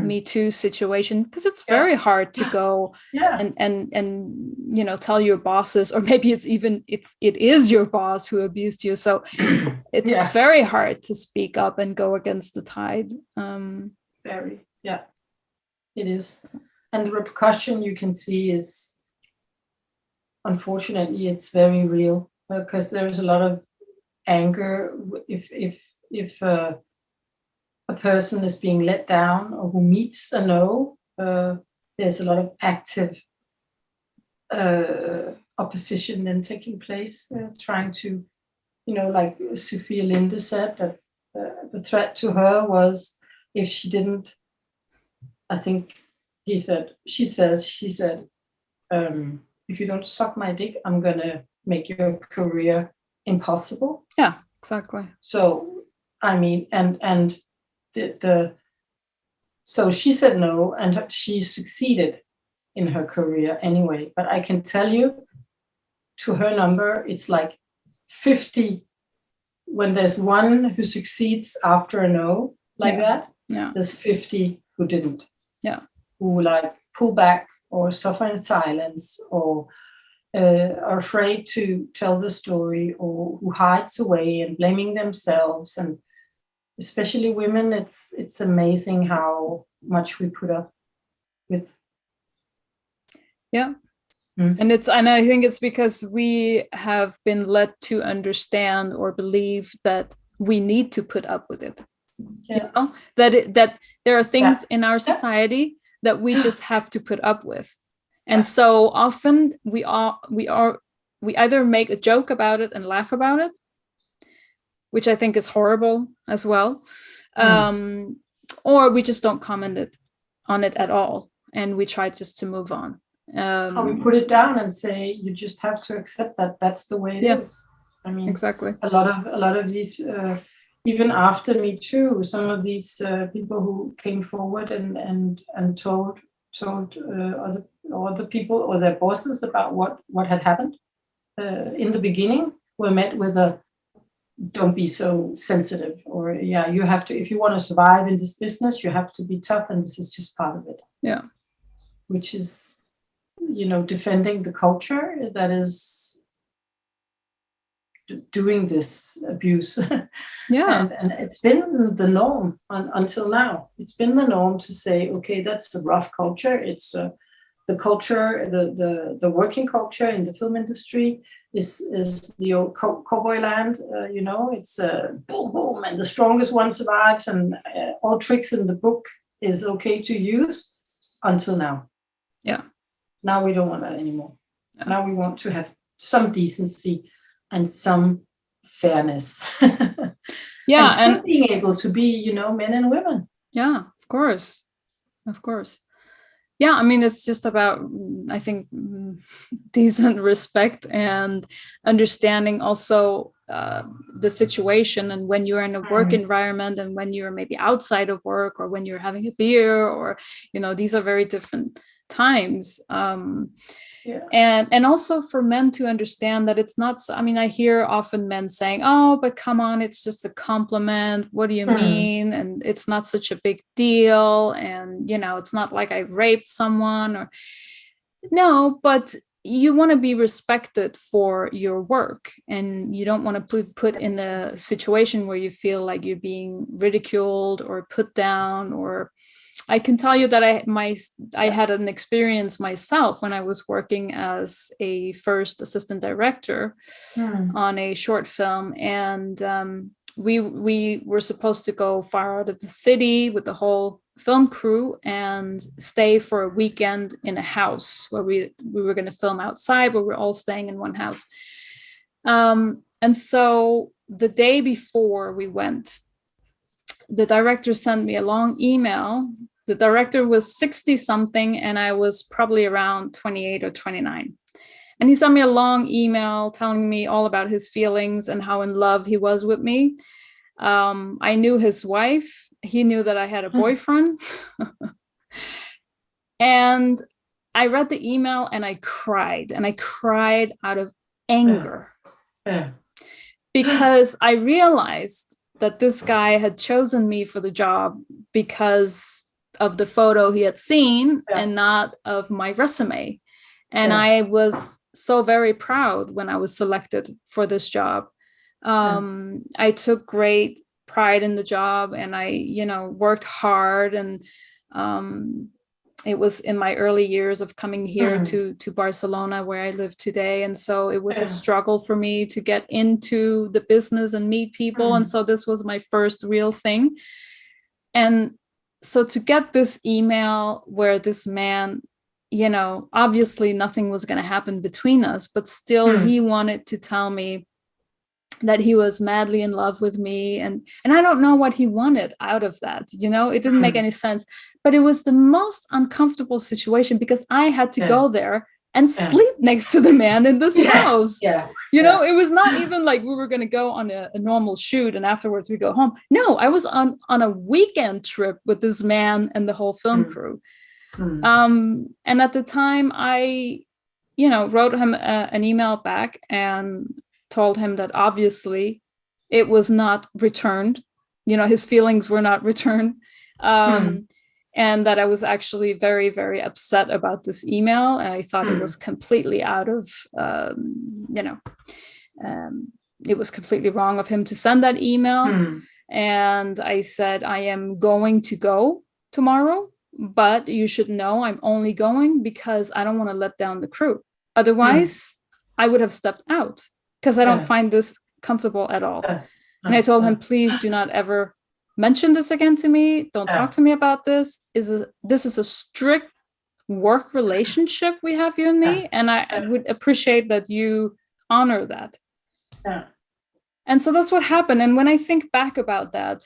[SPEAKER 1] Me Too situation, because it's very hard to go and you know, tell your bosses, or maybe it is your boss who abused you, so it's very hard to speak up and go against the tide.
[SPEAKER 2] It is, and the repercussion you can see is, unfortunately, it's very real, because there's a lot of anger if a person is being let down or who meets a no. There's a lot of active opposition then taking place, trying to, you know, like Sophia Linde said, that the threat to her was, if she didn't, I think she said, if you don't suck my dick, I'm gonna make your career impossible.
[SPEAKER 1] Yeah, exactly.
[SPEAKER 2] So I mean, and so she said no, and she succeeded in her career anyway. But I can tell you, to her number, it's like 50. When there's one who succeeds after a no like that, there's 50 who didn't. Who like pull back or suffer in silence, or are afraid to tell the story, or who hides away and blaming themselves. And especially women, it's amazing how much we put up with. And I think it's because we have been led to understand or believe that we need to put up with it. You know, that there are things in our society that we just have to put up with. And so often we either make a joke about it and laugh about it, which I think is horrible as well, or we just don't comment on it at all, and we try just to move on. How we put it down and say, you just have to accept that that's the way it is. I mean,
[SPEAKER 1] exactly.
[SPEAKER 2] A lot of these, even after Me Too, some of these people who came forward and told other people or their bosses about what had happened in the beginning were met with a, don't be so sensitive, or you have to, if you want to survive in this business, you have to be tough, and this is just part of it.
[SPEAKER 1] Yeah.
[SPEAKER 2] Which is, defending the culture that is doing this abuse.
[SPEAKER 1] Yeah.
[SPEAKER 2] And it's been the norm until now. It's been the norm to say, okay, that's the rough culture. It's the culture, the working culture in the film industry is the old cowboy land. It's boom, boom, and the strongest one survives, and all tricks in the book is okay to use until now.
[SPEAKER 1] Yeah.
[SPEAKER 2] Now we don't want that anymore.
[SPEAKER 1] Yeah.
[SPEAKER 2] Now we want to have some decency and some fairness.
[SPEAKER 1] Yeah,
[SPEAKER 2] and still being able to be, men and women.
[SPEAKER 1] Yeah, of course. Yeah, I mean, it's just about, I think, decent respect and understanding also the situation, and when you're in a work environment and when you're maybe outside of work, or when you're having a beer, or, these are very different times. And also for men to understand that it's not, I mean, I hear often men saying, oh, but come on, it's just a compliment. What do you mean? And it's not such a big deal. And, it's not like I raped someone, or no, but you want to be respected for your work, and you don't want to be put in a situation where you feel like you're being ridiculed or put down. Or I can tell you that I had an experience myself when I was working as a first assistant director on a short film, and we were supposed to go far out of the city with the whole film crew and stay for a weekend in a house where we were going to film outside, but we're all staying in one house. And so the day before we went, the director sent me a long email. The director was 60 something, and I was probably around 28 or 29. And he sent me a long email telling me all about his feelings and how in love he was with me. I knew his wife. He knew that I had a boyfriend. And I read the email and I cried out of anger. Because I realized that this guy had chosen me for the job because of the photo he had seen and not of my resume. And I was so very proud when I was selected for this job. I took great pride in the job, and I, worked hard, and it was in my early years of coming here to Barcelona, where I live today. And so it was a struggle for me to get into the business and meet people. And so this was my first real thing. And so to get this email where this man, obviously nothing was going to happen between us, but still he wanted to tell me that he was madly in love with me. And I don't know what he wanted out of that. It didn't make any sense, but it was the most uncomfortable situation because I had to go there and sleep next to the man in this house. It was not even like we were going to go on a normal shoot and afterwards we go home. No, I was on a weekend trip with this man and the whole film crew. And at the time I, wrote him an email back and told him that obviously it was not returned. His feelings were not returned. And that I was actually very, very upset about this email. And I thought it was completely out of, it was completely wrong of him to send that email. And I said, I am going to go tomorrow, but you should know I'm only going because I don't want to let down the crew. Otherwise, I would have stepped out because I don't find this comfortable at all. And I told him, please do not ever mention this again to me. Don't talk to me about this. This is a strict work relationship we have, you and me. And I would appreciate that you honor that. And so that's what happened. And when I think back about that,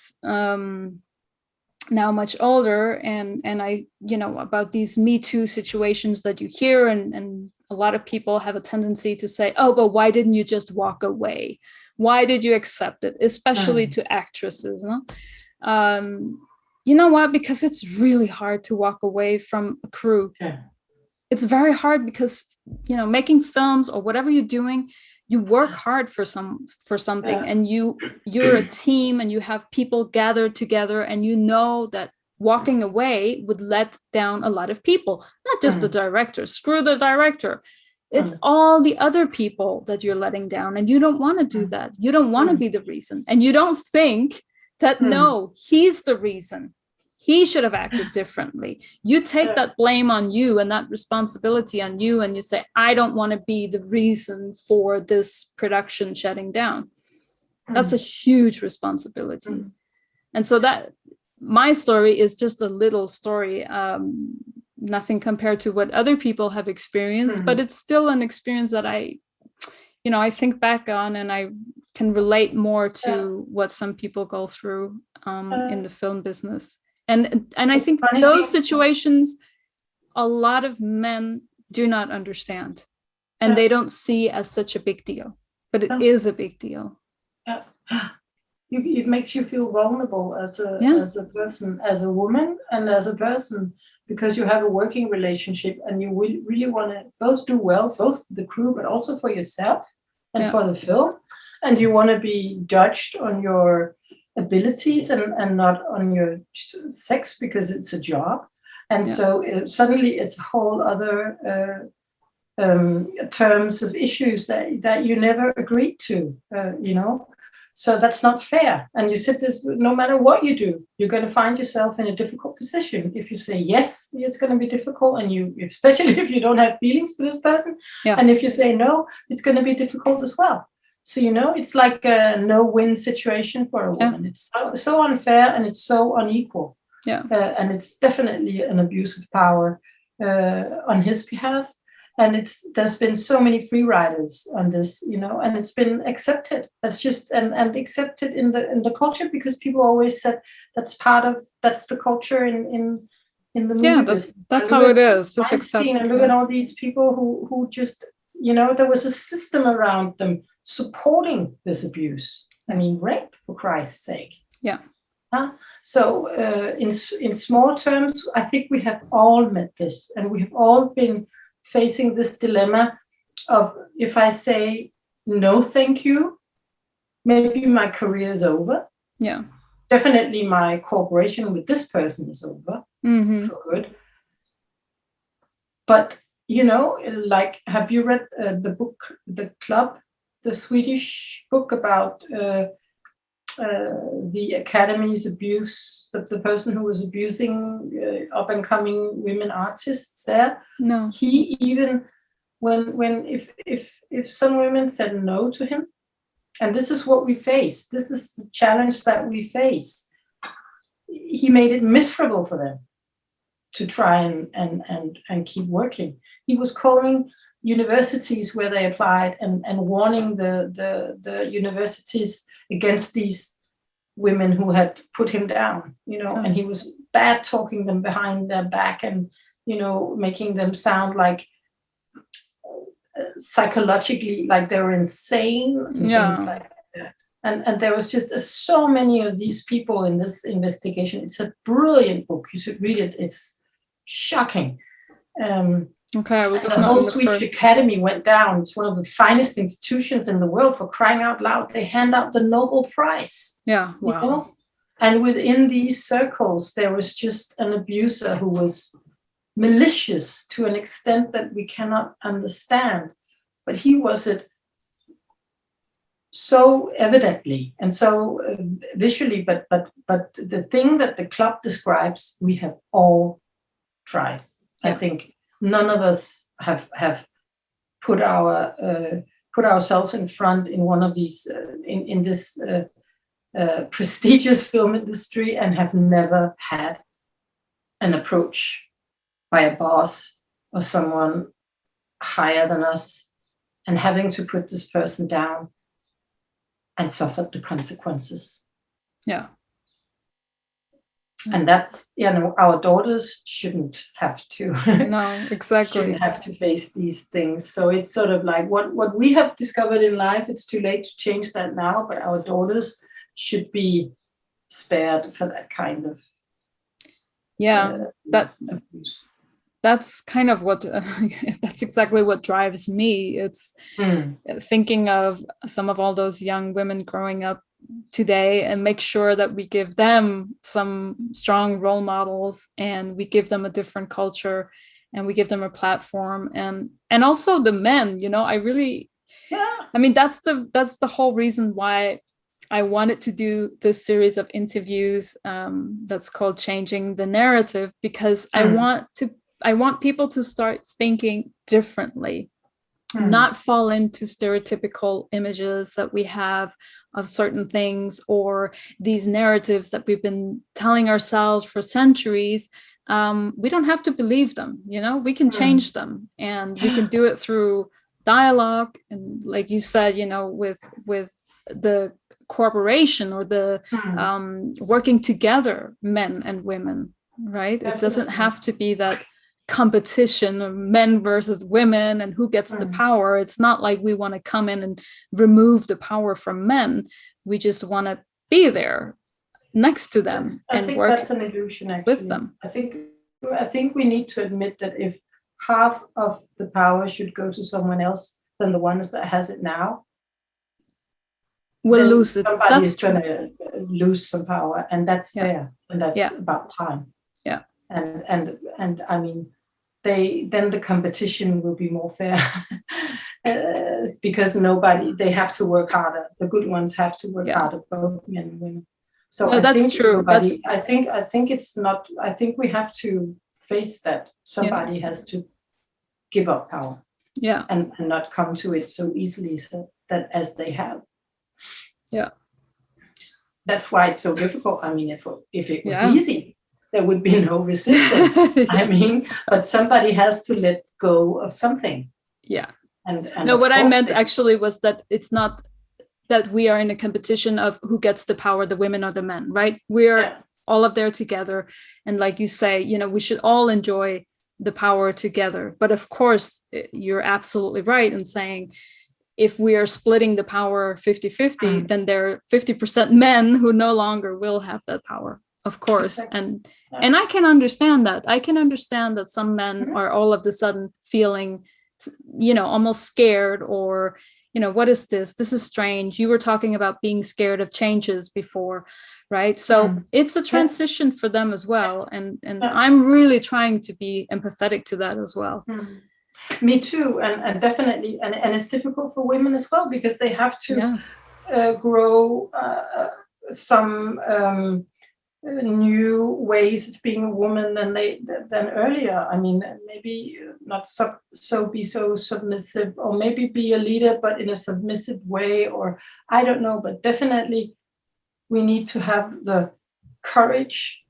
[SPEAKER 1] now much older, and I, about these Me Too situations that you hear, and a lot of people have a tendency to say, oh, but why didn't you just walk away? Why did you accept it? Especially to actresses, no? You know what? Because it's really hard to walk away from a crew.
[SPEAKER 2] Yeah.
[SPEAKER 1] It's very hard because, making films or whatever you're doing, you work hard for something, and you're a team, and you have people gathered together, and you know that walking away would let down a lot of people, not just the director. Screw the director. It's all the other people that you're letting down, and you don't want to do that. You don't want to be the reason, and you don't think that, no, he's the reason. He should have acted differently. You take that blame on you and that responsibility on you, and you say, I don't want to be the reason for this production shutting down. That's a huge responsibility. And so that my story is just a little story, nothing compared to what other people have experienced, but it's still an experience that I think back on, and I can relate more to what some people go through in the film business. And I think those situations, a lot of men do not understand, and they don't see as such a big deal, but it is a big deal.
[SPEAKER 2] Yeah. It makes you feel vulnerable as a person, as a woman, and as a person, because you have a working relationship, and you really want to both do well, both the crew, but also for yourself and for the film. And you want to be judged on your abilities and not on your sex, because it's a job. And so suddenly it's a whole other terms of issues that you never agreed to, So that's not fair. And you said this, no matter what you do, you're going to find yourself in a difficult position. If you say yes, it's going to be difficult. And you, especially if you don't have feelings for this person. Yeah. And if you say no, it's going to be difficult as well. So, it's like a no-win situation for a woman. It's so unfair, and it's so unequal. Yeah. And it's definitely an abuse of power on his behalf. And there's been so many free riders on this, and it's been accepted. That's just and accepted in the culture, because people always said that's the culture in the movie.
[SPEAKER 1] Yeah, that's how it is. Just accept.
[SPEAKER 2] And look at all these people who just, there was a system around them supporting this abuse. I mean, rape, for Christ's sake.
[SPEAKER 1] Yeah.
[SPEAKER 2] So in small terms, I think we have all met this, and we have all been facing this dilemma of, if I say no, thank you, maybe my career is over.
[SPEAKER 1] Yeah.
[SPEAKER 2] Definitely my cooperation with this person is over for good. But, like, have you read the book, The Club, the Swedish book about the Academy's abuse, the person who was abusing up-and-coming women artists there?
[SPEAKER 1] No.
[SPEAKER 2] He even, if some women said no to him, and this is what we face, this is the challenge that we face, he made it miserable for them to try and keep working. He was calling universities where they applied and warning the universities against these women who had put him down, and he was bad talking them behind their back, and making them sound like psychologically like they were insane, and things like that. And there was just so many of these people in this investigation. It's a brilliant book. You should read it. It's shocking.
[SPEAKER 1] Okay,
[SPEAKER 2] the whole Swedish Academy went down. It's one of the finest institutions in the world, for crying out loud. They hand out the Nobel Prize.
[SPEAKER 1] Yeah, wow.
[SPEAKER 2] And within these circles, there was just an abuser who was malicious to an extent that we cannot understand. But he was it so evidently and so visually. But the thing that the club describes, we have all tried. Yeah. I think none of us have put ourselves in front in one of these in this prestigious film industry, and have never had an approach by a boss or someone higher than us, and having to put this person down and suffered the consequences.
[SPEAKER 1] Yeah.
[SPEAKER 2] And that's, our daughters shouldn't have to.
[SPEAKER 1] No, exactly.
[SPEAKER 2] Shouldn't have to face these things. So it's sort of like what we have discovered in life, it's too late to change that now, but our daughters should be spared for that kind of abuse.
[SPEAKER 1] That's kind of what that's exactly what drives me. It's thinking of some of all those young women growing up today and make sure that we give them some strong role models, and we give them a different culture, and we give them a platform, and also the men, I mean, that's the whole reason why I wanted to do this series of interviews that's called Changing the Narrative, because I want people to start thinking differently, not fall into stereotypical images that we have of certain things, or these narratives that we've been telling ourselves for centuries. We don't have to believe them, we can change them, and we can do it through dialogue. And like you said, with the cooperation or the working together, men and women, right? Definitely. It doesn't have to be that competition of men versus women and who gets the power. It's not like we want to come in and remove the power from men. We just want to be there next to them and work
[SPEAKER 2] that's an illusion, actually.
[SPEAKER 1] With them.
[SPEAKER 2] I think we need to admit that if half of the power should go to someone else than the ones that has it now,
[SPEAKER 1] we'll lose it.
[SPEAKER 2] Somebody is trying to lose some power, and that's fair, and that's about time.
[SPEAKER 1] Yeah.
[SPEAKER 2] And I mean, then the competition will be more fair because they have to work harder. The good ones have to work harder, both men and women. So
[SPEAKER 1] no, that's true.
[SPEAKER 2] I think it's not. I think we have to face that somebody has to give up power.
[SPEAKER 1] Yeah,
[SPEAKER 2] and not come to it so easily, so that as they have.
[SPEAKER 1] Yeah,
[SPEAKER 2] that's why it's so difficult. I mean, if it was easy, there would be no resistance. I mean, but somebody has to let go of something.
[SPEAKER 1] Yeah.
[SPEAKER 2] And
[SPEAKER 1] no, what I meant actually was that it's not that we are in a competition of who gets the power, the women or the men, right? We're all up there together. And like you say, we should all enjoy the power together. But of course, you're absolutely right in saying, if we are splitting the power 50-50, then there are 50% men who no longer will have that power. Of course. Exactly. And I can understand that. I can understand that some men are all of a sudden feeling, almost scared, or, what is this? This is strange. You were talking about being scared of changes before, right? So it's a transition for them as well. And I'm really trying to be empathetic to that as well.
[SPEAKER 2] Me too. And definitely. And it's difficult for women as well, because they have to grow some new ways of being a woman than earlier. I mean, maybe not be so submissive, or maybe be a leader but in a submissive way, or I don't know, but definitely we need to have the courage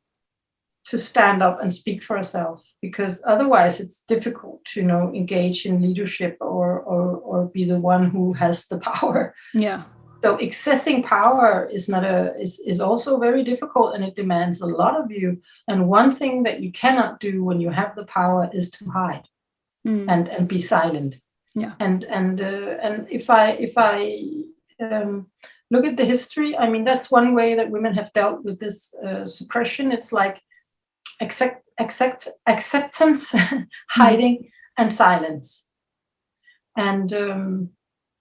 [SPEAKER 2] to stand up and speak for ourselves, because otherwise it's difficult to engage in leadership or be the one who has the power.
[SPEAKER 1] Yeah.
[SPEAKER 2] So accessing power is also very difficult, and it demands a lot of you. And one thing that you cannot do when you have the power is to hide and be silent.
[SPEAKER 1] Yeah.
[SPEAKER 2] And if I look at the history, I mean, that's one way that women have dealt with this suppression. It's like acceptance, hiding, and silence. And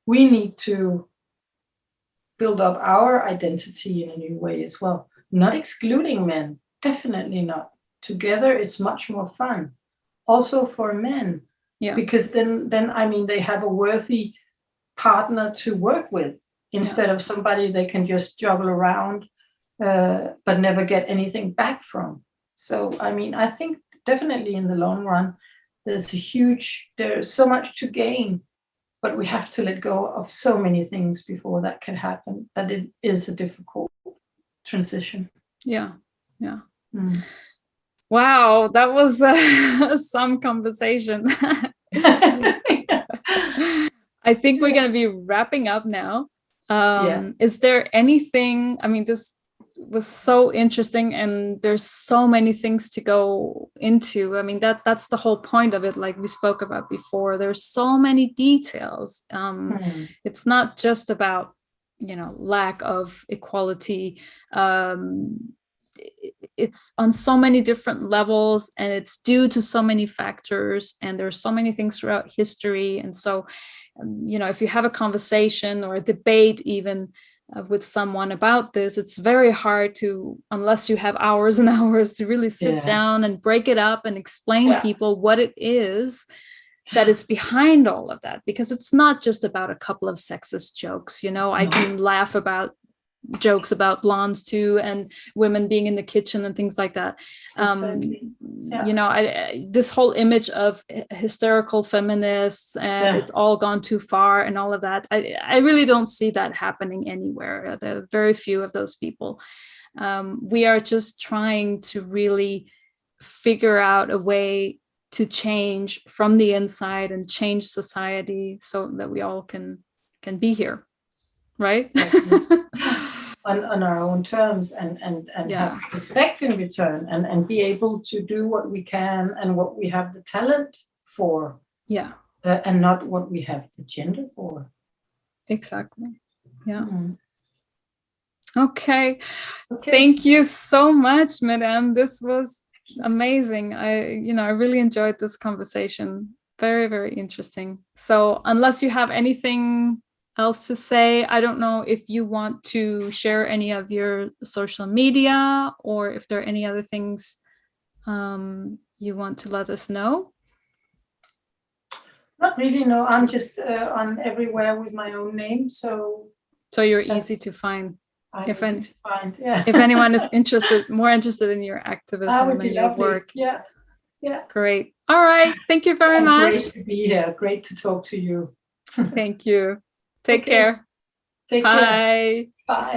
[SPEAKER 2] we need to build up our identity in a new way as well. Not excluding men, definitely not. Together, it's much more fun. Also for men, because then I mean, they have a worthy partner to work with, instead of somebody they can just juggle around, but never get anything back from. So, I mean, I think definitely in the long run, there's so much to gain, but we have to let go of so many things before that can happen, that it is a difficult transition.
[SPEAKER 1] Yeah. Yeah. Wow, that was some conversation. I think we're going to be wrapping up now. Is there anything, I mean, this was so interesting, and there's so many things to go into. I mean, that's the whole point of it, like we spoke about before. There's so many details. It's not just about, you know, lack of equality. It's on so many different levels, and it's due to so many factors, and there's so many things throughout history. And so, you know, if you have a conversation or a debate even with someone about this, it's very hard to, unless you have hours and hours to really sit down and break it up and explain people what it is that is behind all of that, because it's not just about a couple of sexist jokes. You know, I can laugh about jokes about blondes too, and women being in the kitchen and things like that. You know, this whole image of hysterical feminists and it's all gone too far and all of that, I really don't see that happening anywhere. There are very few of those people. We are just trying to really figure out a way to change from the inside and change society so that we all can be here, right?
[SPEAKER 2] on our own terms, and have respect in return, and be able to do what we can and what we have the talent for, and not what we have the gender for.
[SPEAKER 1] Exactly. Okay. Thank you so much, Mette-Ann. This was amazing. I really enjoyed this conversation. Very, very interesting. So unless you have anything else to say, I don't know if you want to share any of your social media, or if there are any other things you want to let us know.
[SPEAKER 2] Not really, no. I'm just on everywhere with my own name, so
[SPEAKER 1] you're easy to find. If
[SPEAKER 2] if
[SPEAKER 1] anyone is more interested in your activism and your work. Great. All right, thank you very much.
[SPEAKER 2] Great to be here. Great to talk to you.
[SPEAKER 1] Thank you. Take care.
[SPEAKER 2] Take care. Bye.